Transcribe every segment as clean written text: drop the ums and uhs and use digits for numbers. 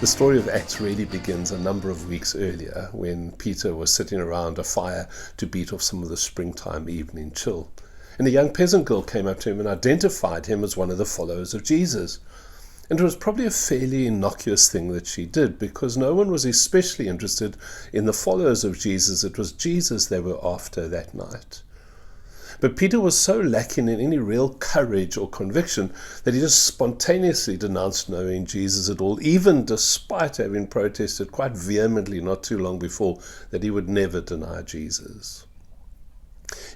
The story of Acts really begins a number of weeks earlier when Peter was sitting around a fire to beat off some of the springtime evening chill. And a young peasant girl came up to him and identified him as one of the followers of Jesus. And it was probably a fairly innocuous thing that she did, because no one was especially interested in the followers of Jesus. It was Jesus they were after that night. But Peter was so lacking in any real courage or conviction that he just spontaneously denounced knowing Jesus at all, even despite having protested quite vehemently not too long before that he would never deny Jesus.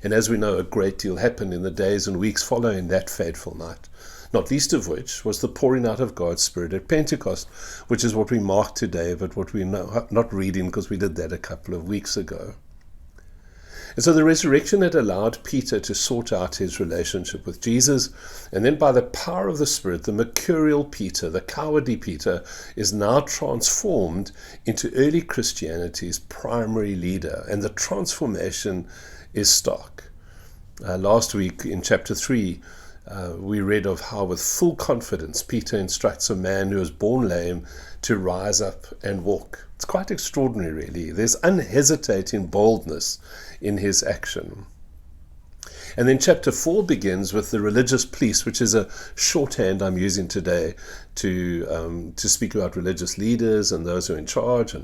And as we know, a great deal happened in the days and weeks following that fateful night, not least of which was the pouring out of God's Spirit at Pentecost, which is what we mark today, but what we're not reading because we did that a couple of weeks ago. And so the resurrection had allowed Peter to sort out his relationship with Jesus, and then by the power of the Spirit, the mercurial Peter, the cowardly Peter, is now transformed into early Christianity's primary leader, and the transformation is stark. Last week in chapter 3, we read of how with full confidence Peter instructs a man who was born lame to rise up and walk. It's quite extraordinary, really. There's unhesitating boldness in his action. And then chapter 4 begins with the religious police, which is a shorthand I'm using today to speak about religious leaders and those who are in charge.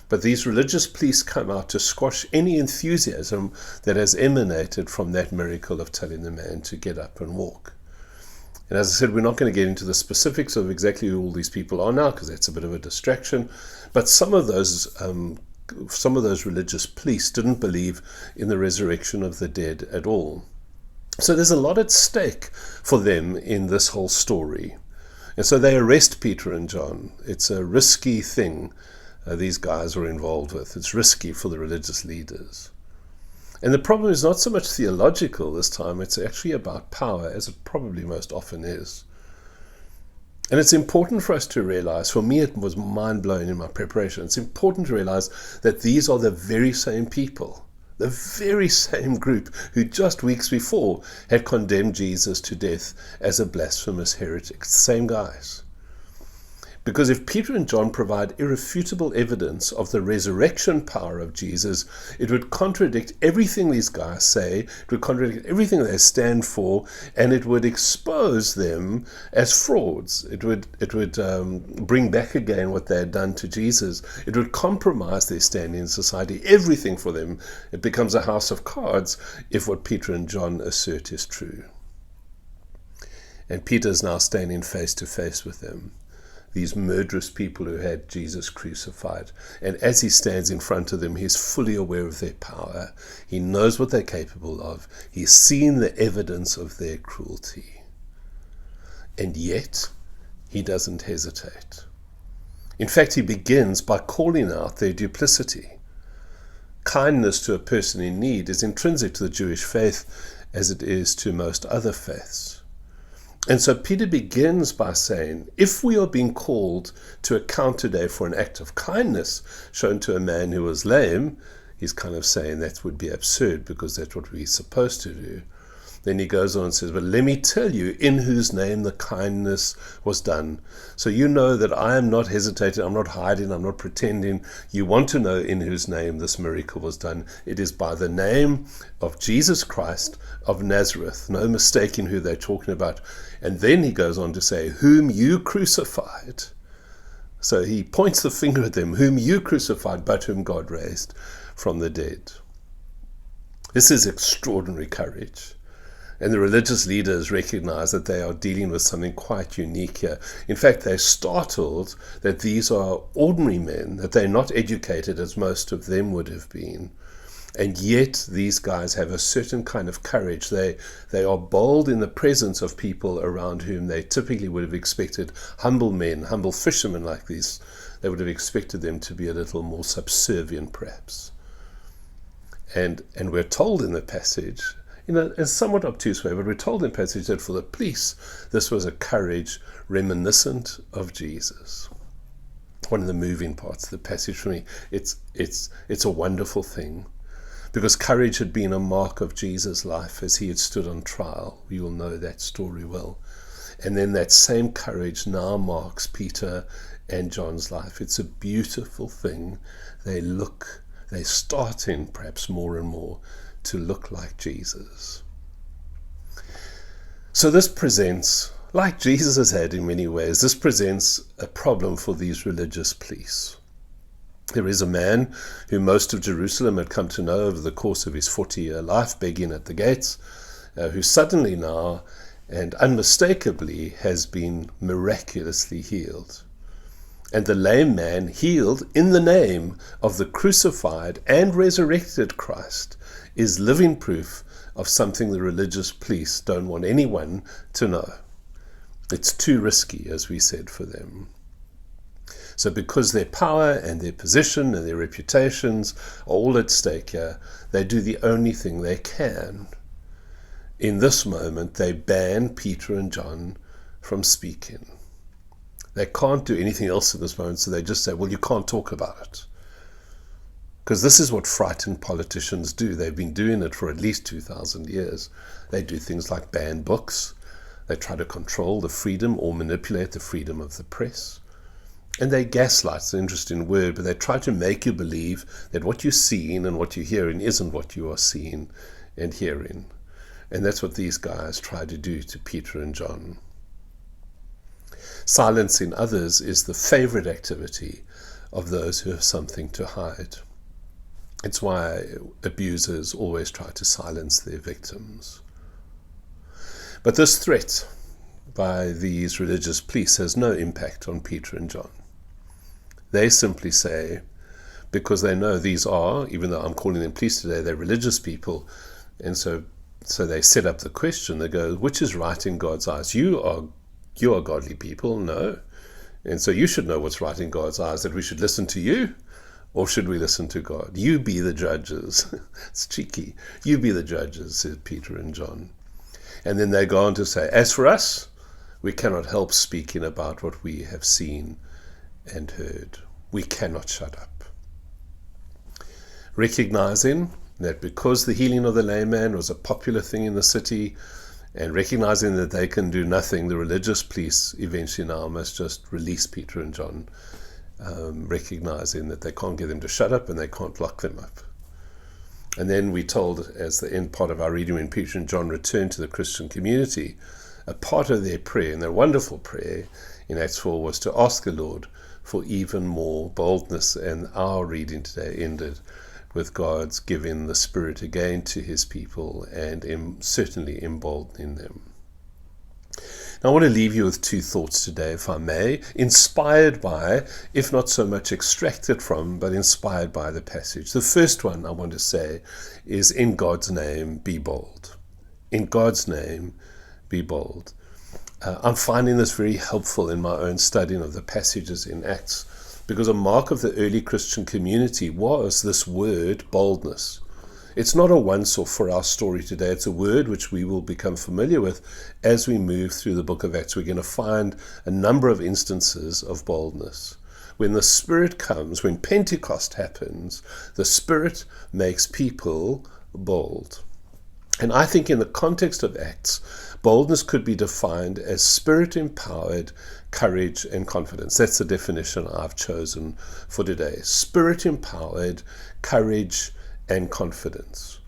But these religious police come out to squash any enthusiasm that has emanated from that miracle of telling the man to get up and walk. And as I said, we're not going to get into the specifics of exactly who all these people are now, because that's a bit of a distraction. But some of those religious police didn't believe in the resurrection of the dead at all. So there's a lot at stake for them in this whole story. And so they arrest Peter and John. It's a risky thing these guys were involved with. It's risky for the religious leaders. And the problem is not so much theological this time, it's actually about power, as it probably most often is. And it's important for us to realize, for me it was mind-blowing in my preparation, it's important to realize that these are the very same people, the very same group who just weeks before had condemned Jesus to death as a blasphemous heretic. Same guys. Because if Peter and John provide irrefutable evidence of the resurrection power of Jesus, it would contradict everything these guys say, it would contradict everything they stand for, and it would expose them as frauds. It would bring back again what they had done to Jesus. It would compromise their standing in society, everything for them. It becomes a house of cards if what Peter and John assert is true. And Peter's now standing face to face with them, these murderous people who had Jesus crucified. And as he stands in front of them, he's fully aware of their power. He knows what they're capable of. He's seen the evidence of their cruelty. And yet, he doesn't hesitate. In fact, he begins by calling out their duplicity. Kindness to a person in need is intrinsic to the Jewish faith, as it is to most other faiths. And so Peter begins by saying, if we are being called to account today for an act of kindness shown to a man who was lame, he's kind of saying that would be absurd because that's what we're supposed to do. Then he goes on and says, but let me tell you in whose name the kindness was done. So you know that I am not hesitating, I'm not hiding, I'm not pretending. You want to know in whose name this miracle was done. It is by the name of Jesus Christ of Nazareth. No mistake in who they're talking about. And then he goes on to say, whom you crucified. So he points the finger at them, whom you crucified, but whom God raised from the dead. This is extraordinary courage. And the religious leaders recognize that they are dealing with something quite unique here. In fact, they're startled that these are ordinary men, that they're not educated as most of them would have been. And yet these guys have a certain kind of courage. They are bold in the presence of people around whom they typically would have expected humble men, humble fishermen like these. They would have expected them to be a little more subservient perhaps. And we're told in the passage, in a somewhat obtuse way, but we're told in passage that for the police, this was a courage reminiscent of Jesus. One of the moving parts of the passage for me. It's a wonderful thing, because courage had been a mark of Jesus' life as he had stood on trial. We all know that story well. And then that same courage now marks Peter and John's life. It's a beautiful thing. They're starting perhaps more and more to look like Jesus. So this presents, like Jesus has had in many ways, this presents a problem for these religious police. There is a man who most of Jerusalem had come to know over the course of his 40-year life, begging at the gates, who suddenly now and unmistakably has been miraculously healed. And the lame man, healed in the name of the crucified and resurrected Christ, is living proof of something the religious police don't want anyone to know. It's too risky, as we said, for them. So because their power and their position and their reputations are all at stake here, they do the only thing they can. In this moment, they ban Peter and John from speaking. They can't do anything else in this moment, so they just say, well, you can't talk about it. Because this is what frightened politicians do. They've been doing it for at least 2,000 years. They do things like ban books. They try to control the freedom or manipulate the freedom of the press. And they gaslight, it's an interesting word, but they try to make you believe that what you're seeing and what you're hearing isn't what you are seeing and hearing. And that's what these guys try to do to Peter and John. Silencing others is the favorite activity of those who have something to hide. It's why abusers always try to silence their victims. But this threat by these religious police has no impact on Peter and John. They simply say, because they know these are, even though I'm calling them police today, they're religious people, and so they set up the question. They go, which is right in God's eyes? You are godly people, no. And so you should know what's right in God's eyes, that we should listen to you, or should we listen to God? You be the judges. It's cheeky. You be the judges, said Peter and John. And then they go on to say, as for us, we cannot help speaking about what we have seen and heard. We cannot shut up. Recognizing that because the healing of the lame man was a popular thing in the city, and recognizing that they can do nothing, the religious police eventually now must just release Peter and John, recognizing that they can't get them to shut up and they can't lock them up. And then we told, as the end part of our reading, when Peter and John returned to the Christian community, a part of their prayer, and their wonderful prayer in Acts 4, was to ask the Lord for even more boldness. And our reading today ended with God's giving the Spirit again to his people and certainly emboldening them. Now, I want to leave you with two thoughts today, if I may, inspired by, if not so much extracted from, but inspired by the passage. The first one I want to say is, in God's name, be bold. In God's name, be bold. I'm finding this very helpful in my own studying of the passages in Acts, because a mark of the early Christian community was this word, boldness. It's not a once-off for our story today. It's a word which we will become familiar with as we move through the book of Acts. We're going to find a number of instances of boldness. When the Spirit comes, when Pentecost happens, the Spirit makes people bold. And I think in the context of Acts, boldness could be defined as Spirit-empowered courage and confidence. That's the definition I've chosen for today. Spirit-empowered courage and confidence.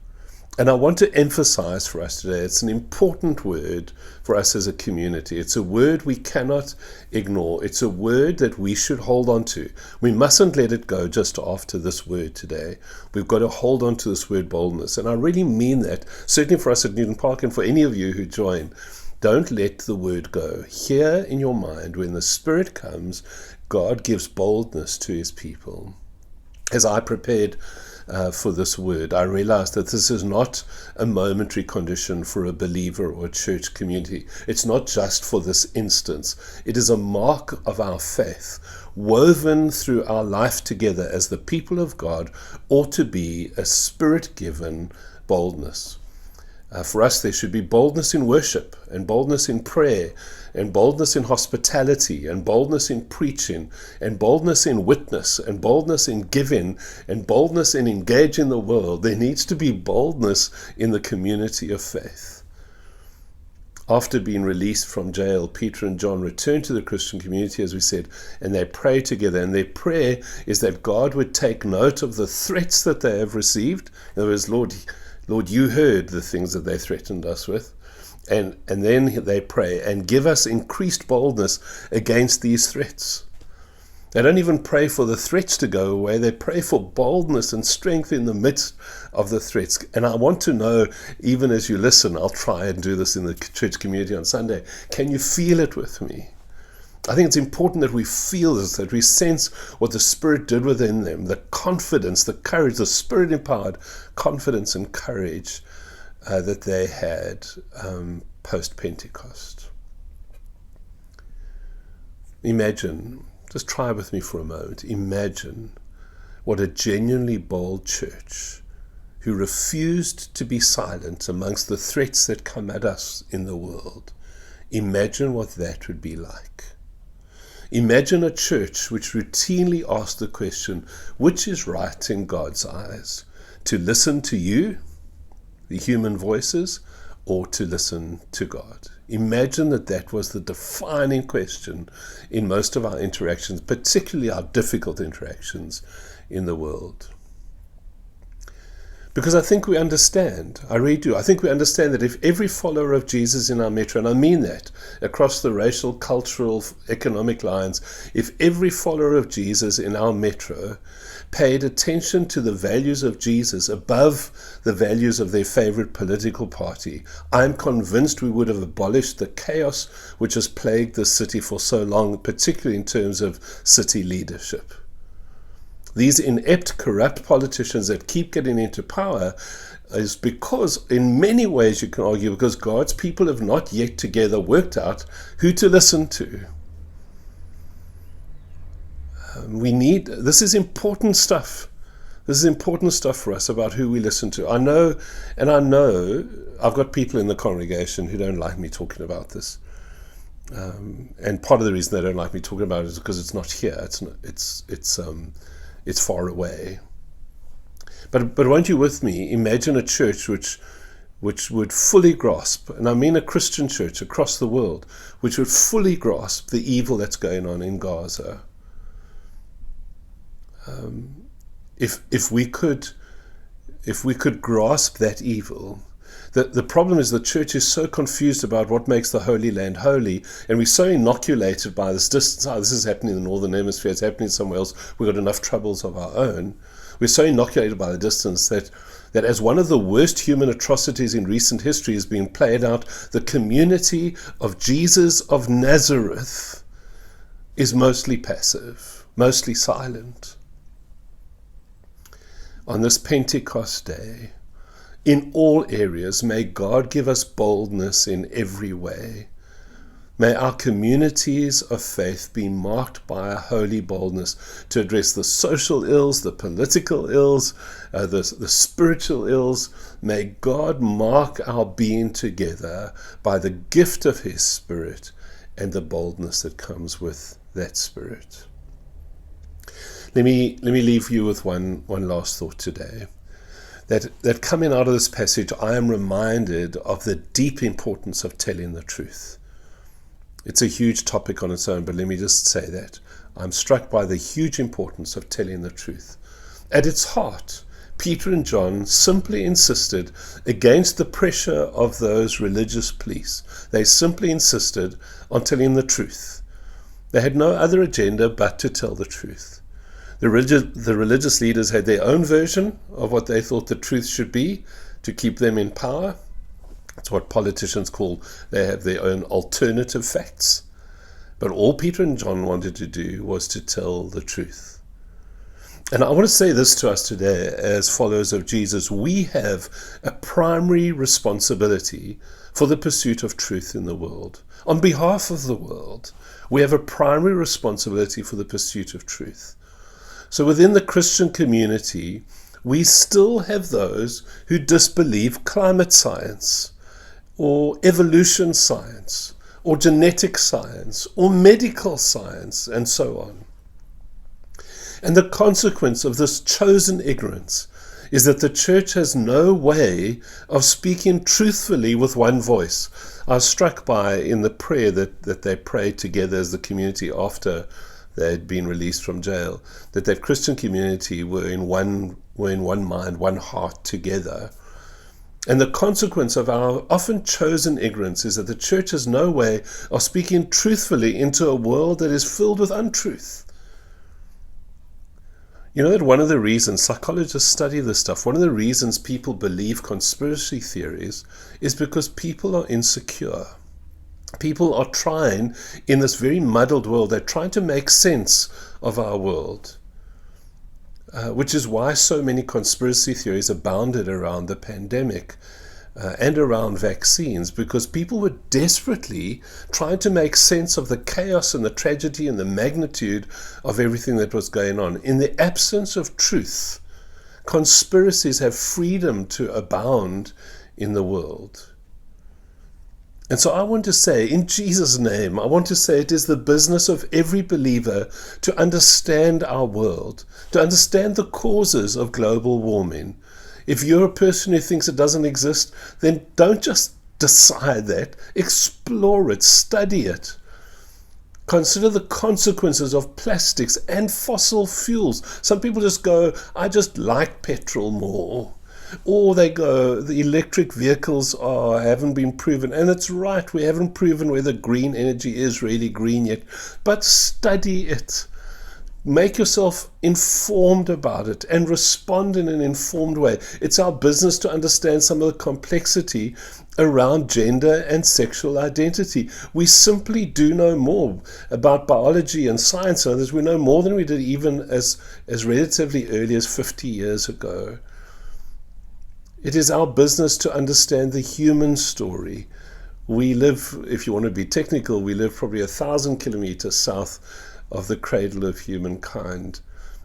And I want to emphasize for us today, it's an important word for us as a community. It's a word we cannot ignore. It's a word that we should hold on to. We mustn't let it go just after this word today. We've got to hold on to this word, boldness. And I really mean that, certainly for us at Newton Park and for any of you who join. Don't let the word go. Hear in your mind, when the Spirit comes, God gives boldness to his people. As I prepared for this word, I realized that this is not a momentary condition for a believer or a church community. It's not just for this instance. It is a mark of our faith, woven through our life together as the people of God, ought to be a Spirit-given boldness. For us, there should be boldness in worship, and boldness in prayer, and boldness in hospitality, and boldness in preaching, and boldness in witness, and boldness in giving, and boldness in engaging the world. There needs to be boldness in the community of faith. After being released from jail, Peter and John returned to the Christian community, as we said, and they pray together. And their prayer is that God would take note of the threats that they have received. In other words, Lord, you heard the things that they threatened us with. And then they pray, and give us increased boldness against these threats. They don't even pray for the threats to go away. They pray for boldness and strength in the midst of the threats. And I want to know, even as you listen, I'll try and do this in the church community on Sunday. Can you feel it with me? I think it's important that we feel this, that we sense what the Spirit did within them, the confidence, the courage, the Spirit-empowered confidence and courage that they had post-Pentecost. Imagine, just try with me for a moment, imagine what a genuinely bold church who refused to be silent amongst the threats that come at us in the world. Imagine what that would be like. Imagine a church which routinely asked the question, which is right in God's eyes? To listen to you, the human voices, or to listen to God? Imagine that was the defining question in most of our interactions, particularly our difficult interactions in the world. Because I think we understand, I really do, I think we understand that if every follower of Jesus in our metro, and I mean that across the racial, cultural, economic lines, if every follower of Jesus in our metro paid attention to the values of Jesus above the values of their favorite political party, I'm convinced we would have abolished the chaos which has plagued this city for so long, particularly in terms of city leadership. These inept, corrupt politicians that keep getting into power is because, in many ways you can argue, because God's people have not yet together worked out who to listen to. This is important stuff. This is important stuff for us about who we listen to. I know I've got people in the congregation who don't like me talking about this. And part of the reason they don't like me talking about it is because it's not here. It's far away. But won't you with me imagine a church which would fully grasp, and I mean a Christian church across the world, which would fully grasp the evil that's going on in Gaza. If we could grasp that evil, the problem is the church is so confused about what makes the Holy Land holy, and we're so inoculated by this distance. This is happening in the Northern Hemisphere, it's happening somewhere else, we've got enough troubles of our own. We're so inoculated by the distance that as one of the worst human atrocities in recent history is being played out, the community of Jesus of Nazareth is mostly passive, mostly silent. On this Pentecost day, in all areas, may God give us boldness in every way. May our communities of faith be marked by a holy boldness to address the social ills, the political ills, the spiritual ills. May God mark our being together by the gift of His Spirit and the boldness that comes with that Spirit. Let me leave you with one last thought today. That coming out of this passage, I am reminded of the deep importance of telling the truth. It's a huge topic on its own, but let me just say that. I'm struck by the huge importance of telling the truth. At its heart, Peter and John simply insisted, against the pressure of those religious police, they simply insisted on telling the truth. They had no other agenda but to tell the truth. The religious leaders had their own version of what they thought the truth should be to keep them in power. It's what politicians call, they have their own alternative facts. But all Peter and John wanted to do was to tell the truth. And I want to say this to us today as followers of Jesus. We have a primary responsibility for the pursuit of truth in the world. On behalf of the world, we have a primary responsibility for the pursuit of truth. So within the Christian community, we still have those who disbelieve climate science, or evolution science, or genetic science, or medical science, and so on. And the consequence of this chosen ignorance is that the church has no way of speaking truthfully with one voice. I was struck by, in the prayer that they prayed together as the community after they had been released from jail, that Christian community were in one mind, one heart together. And the consequence of our often chosen ignorance is that the church has no way of speaking truthfully into a world that is filled with untruth. You know that one of the reasons, psychologists study this stuff, one of the reasons people believe conspiracy theories is because people are insecure. People are trying, in this very muddled world, they're trying to make sense of our world. Which is why so many conspiracy theories abounded around the pandemic and around vaccines, because people were desperately trying to make sense of the chaos and the tragedy and the magnitude of everything that was going on. In the absence of truth, conspiracies have freedom to abound in the world. And so I want to say, in Jesus' name, I want to say it is the business of every believer to understand our world, to understand the causes of global warming. If you're a person who thinks it doesn't exist, then don't just decide that. Explore it, study it. Consider the consequences of plastics and fossil fuels. Some people just go, I just like petrol more. Or they go, the electric vehicles haven't been proven. And it's right, we haven't proven whether green energy is really green yet. But study it. Make yourself informed about it and respond in an informed way. It's our business to understand some of the complexity around gender and sexual identity. We simply do know more about biology and science and others. We know more than we did even as relatively early as 50 years ago. It is our business to understand the human story. We live, if you want to be technical, we live probably 1,000 kilometers south of the cradle of humankind.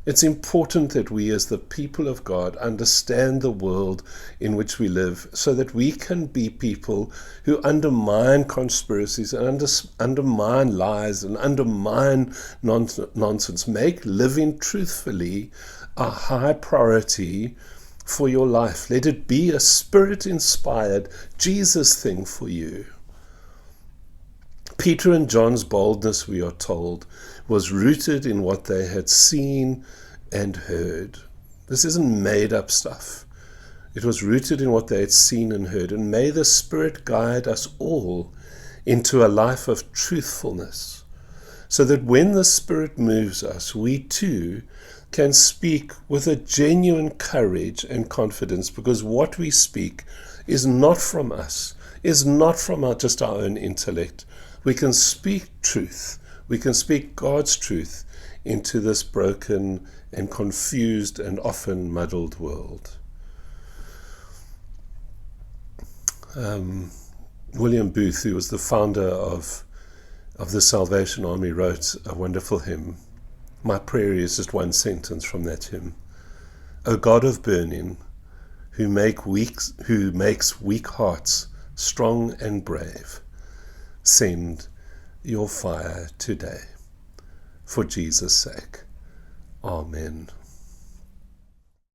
It's important that we as the people of God understand the world in which we live so that we can be people who undermine conspiracies and undermine lies and undermine nonsense. Make living truthfully a high priority for your life. Let it be a Spirit-inspired Jesus thing for you. Peter and John's boldness, we are told, was rooted in what they had seen and heard. This isn't made up stuff. It was rooted in what they had seen and heard. And may the Spirit guide us all into a life of truthfulness, so that when the Spirit moves us, we too can speak with a genuine courage and confidence, because what we speak is not from us, is not from just our own intellect. We can speak truth. We can speak God's truth into this broken and confused and often muddled world. William Booth, who was the founder of the Salvation Army, wrote a wonderful hymn. My prayer is just one sentence from that hymn. O God of burning, who makes weak hearts strong and brave, send your fire today. For Jesus' sake. Amen.